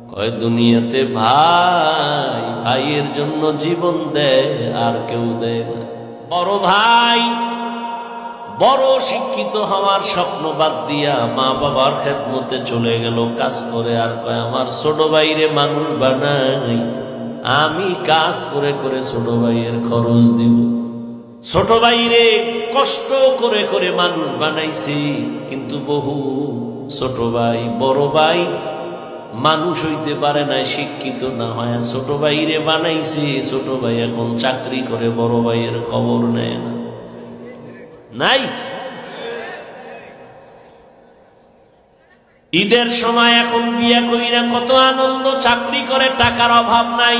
কয় দুনিয়াতে ভাই ভাইয়ের জন্য জীবন দেয় আর কেউ দেয় না। বড় ভাই বড় শিক্ষিত হওয়ার স্বপ্ন বাদ দিয়া মা বাবার খেদমতে চলে গেল কাজ করে, আর কয় আমার ছোট ভাইরে মানুষ বানাই, আমি কাজ করে করে ছোট ভাইয়ের খরচ দিব। ছোট ভাইরে কষ্ট করে করে মানুষ বানাইছি, কিন্তু বহু ছোট ভাই বড় ভাই মানুষ হইতে পারে না, শিক্ষিত না হয় ছোট ভাইরে বানাইছি। ছোট ভাই এখন চাকরি করে, বড় ভাইয়ের খবর নেয় না। নাই ঈদের সময় এখন বিয়ে কইরা কত আনন্দ, চাকরি করে টাকার অভাব নাই।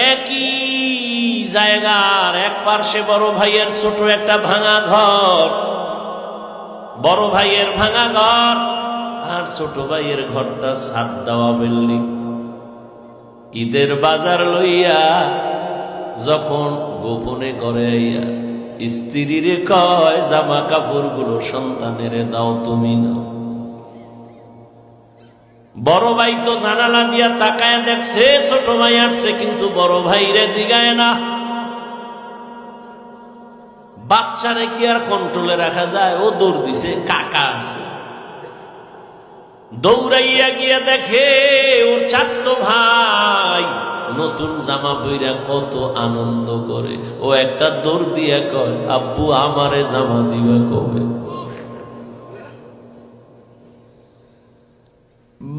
একই জায়গার এক পার্শ্বে বড় ভাইয়ের ছোট একটা ভাঙা ঘর, বড় ভাইয়ের ভাঙা ঘর আর ছোট ভাইয়ের ঘরটা ছাদ দেওয়া বিল্ডিং। ঈদের বাজার লইয়া যখন গোপনে করে আইয়া স্ত্রীরে কয় জামা কাপড় গুলো সন্তানের দাও, তুমি না। বড় ভাই তো জানালা দিয়া তাকায় দেখছে ছোট ভাই আসছে, কিন্তু বড় ভাই রে জিগায় না। বাচ্চারে কি আর কন্ট্রোলে রাখা যায়? ও দৌড় দিছে, কাকা আসছে। দৌড়াইয়া গিয়া দেখে ওর চাচতো ভাই নতুন জামা পইরা কত আনন্দ করে। ও একটা দৌড় দিয়া কয়, আব্বু আমারে জামা দিবা কবে?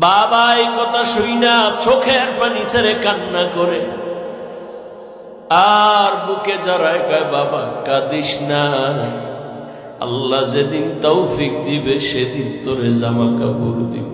বাবা এই কথা শুইনা চোখের পানি ছেড়ে কান্না করে আর বুকে জড়ায় কয়, বাবা কাঁদিস না, আল্লাহ যেদিন তৌফিক দিবে সেদিন তোরে জামা কাপড় দিব।